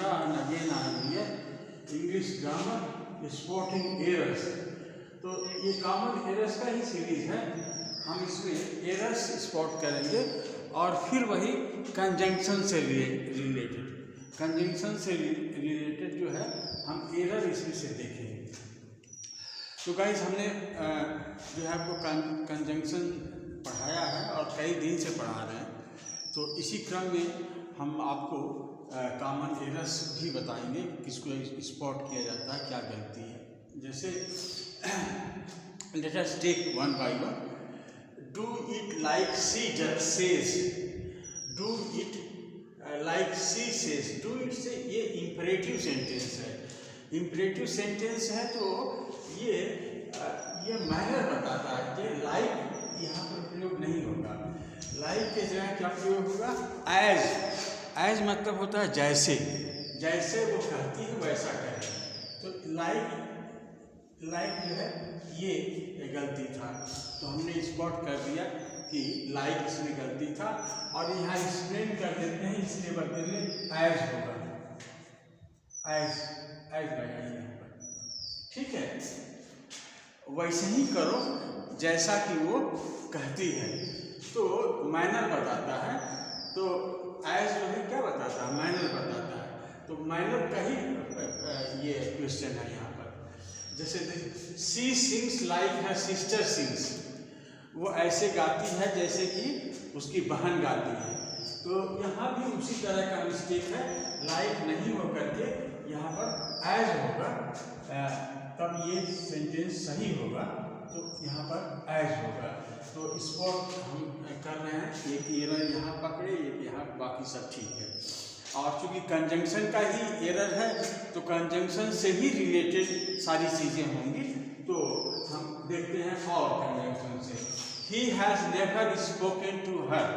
Monisha and again I am here. English grammar spotting errors. तो ये common errors का ही series है, हम इसमें एरर्स स्पॉट करेंगे और फिर वही कंजंक्शन से रिलेटेड जो है हम एरर इसमें से देखेंगे। तो गाइस हमने जो है आपको कंजंक्शन पढ़ाया है और कई दिन से पढ़ा रहे हैं, तो इसी क्रम में हम आपको कॉमन एरर्स भी बताएंगे, किसको स्पॉट किया जाता है, क्या गलती है। जैसे let us take one by one. Do it like she says, do it like she says. Do it से ये इम्परेटिव सेंटेंस है, इम्परेटिव सेंटेंस है तो ये मैनर बताता है। ये लाइक यहाँ पर प्रयोग नहीं होगा, लाइक के जगह क्या प्रयोग होगा, एज। एज मतलब होता है जैसे, जैसे वो कहती है वैसा करें। तो लाइक जो है ये गलती था, तो हमने स्पॉट कर दिया कि लाइक इसमें गलती था और यहाँ एक्सप्लेन कर देते हैं, इसलिए बदले एज होगा, एज लगाइए यहाँ पर, ठीक है। वैसे ही करो जैसा कि वो कहती है, तो मैनर बताता है। तो एज जो है क्या बताता है, मैनर बताता है। तो मैनर का ही ये क्वेश्चन है यहाँ पर। जैसे she sings like her sister sings, वो ऐसे गाती है जैसे कि उसकी बहन गाती है। तो यहाँ भी उसी तरह का मिस्टेक है, लाइक नहीं हो करके यहाँ पर एज होगा, तब ये सेंटेंस सही होगा। तो यहाँ पर एज होगा। तो स्पॉट हम कर रहे हैं, एक एरर यहाँ पकड़े, एक यहाँ, बाकी सब ठीक है। और चूँकि कंजंक्शन का ही एरर है तो कंजंक्शन से ही रिलेटेड सारी चीज़ें होंगी। तो हम देखते हैं और कंजंक्शन से, he has never spoken to her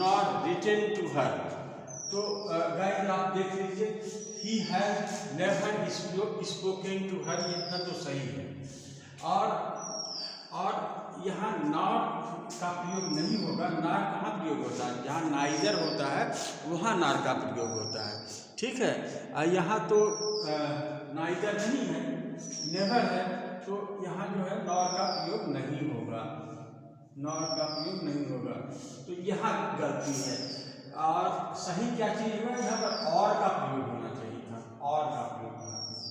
nor written to her. तो गाइस आप देख लीजिए, he has never spoken to her, ये इतना तो सही है। और यहाँ नॉर का प्रयोग नहीं होगा। नार कहाँ प्रयोग होता है, जहाँ नाइजर होता है वहाँ नार का प्रयोग होता है, ठीक है। यहाँ तो नाइजर नहीं है, नेवर है, तो यहाँ जो है नॉर का प्रयोग नहीं होगा, नॉर का प्रयोग नहीं होगा। तो यहाँ गलती है। और सही क्या चीज़ है, यहाँ पर और का प्रयोग होना चाहिए था, और का प्रयोग होना चाहिए।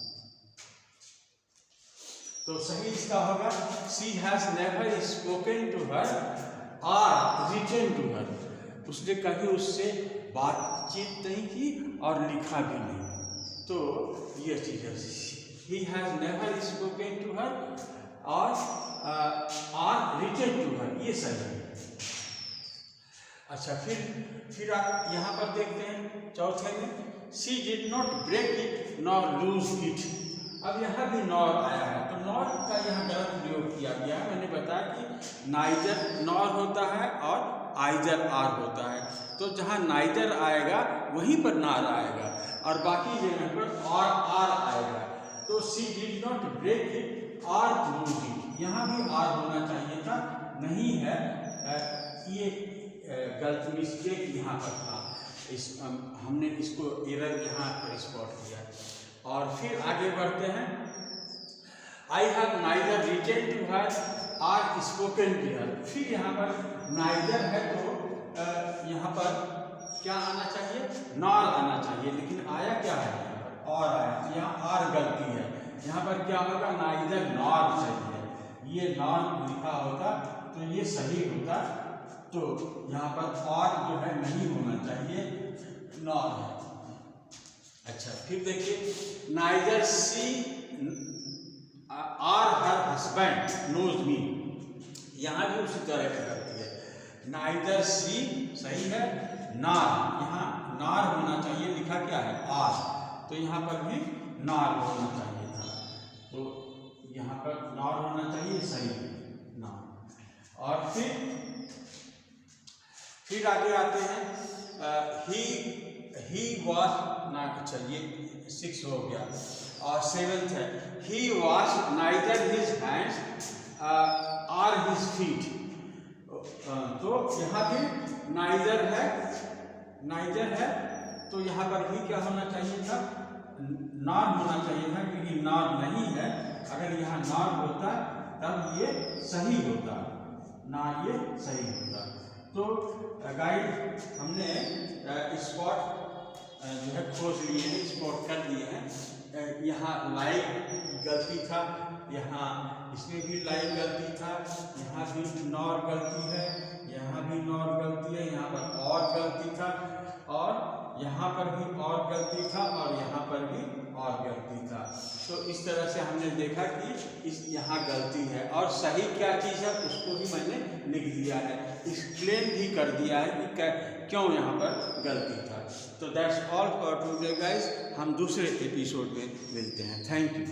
तो सही इसका होगा, she has never spoken to her और रिटन टू हर। उसने कभी उससे बातचीत नहीं की और लिखा भी नहीं। तो ये चीज़ है, he has never spoken to her और रिटन टू हर, ये सही है। अच्छा, फिर आप यहाँ पर देखते हैं चौथे में, she did not break it nor lose it. अब यहाँ भी नॉर आया है, तो नॉर का यहाँ गलत प्रयोग किया गया है। मैंने बताया कि नाइजर नॉर होता है और आइजर आर होता है। तो जहाँ नाइजर आएगा वहीं पर नार आएगा और बाकी जगह पर और आर आएगा। तो she did not break it और लूज इट, यहाँ भी आर होना चाहिए था, नहीं है। ये गलत मिस्टेक यहाँ पर था, हमने इसको एरर यहाँ पर स्पॉट किया। और फिर आगे बढ़ते हैं, I have neither written to her और स्पोकन टू हर। फिर यहाँ पर नाइदर है तो यहाँ पर क्या आना चाहिए, नॉर आना चाहिए, लेकिन आया क्या है, यहाँ पर और आया। तो यहाँ आर गलती है, यहाँ पर क्या होगा, नाइदर नॉर सही है। ये नॉर लिखा होता तो ये सही होता। तो यहाँ पर और जो है नहीं होना चाहिए, नॉर है। अच्छा, फिर देखिए, नाइदर शी और हर हस्बैंड नोज मी, यहाँ भी उसी तरह की करती है। नाइदर शी सही है, नार, यहाँ नार होना चाहिए, लिखा क्या है आर, तो यहाँ पर भी नार होना चाहिए था। तो यहाँ पर नार होना चाहिए, सही नार। और फिर आगे आते हैं, ही वॉश ना, अच्छा ये 6 हो गया। और 7th है, ही वॉश नाइदर हिज हैंड्स और हिज फीट। तो यहाँ भी नाइदर है तो यहाँ पर भी क्या होना चाहिए था, नॉर होना चाहिए था, क्योंकि नॉर नहीं है। अगर यहाँ नॉर होता तब ये सही होता, ना ये सही होता। तो गाइड हमने स्पॉट जो है खोज लिए हैं, स्पॉट कर लिए हैं। यहाँ लाइन गलती था, यहाँ इसमें भी लाइन गलती था, यहाँ भी नॉर गलती है, यहाँ भी नॉर गलती है, यहाँ पर और गलती था, और यहाँ पर भी और गलती था, और यहाँ पर भी और गलती था। तो इस तरह से हमने देखा कि इस यहाँ गलती है, और सही क्या चीज़ है उसको भी मैंने लिख दिया है, एक्सप्लेन भी कर दिया है कि क्यों यहाँ पर गलती था। तो that's all for today guys, हम दूसरे एपिसोड में मिलते हैं। Thank you.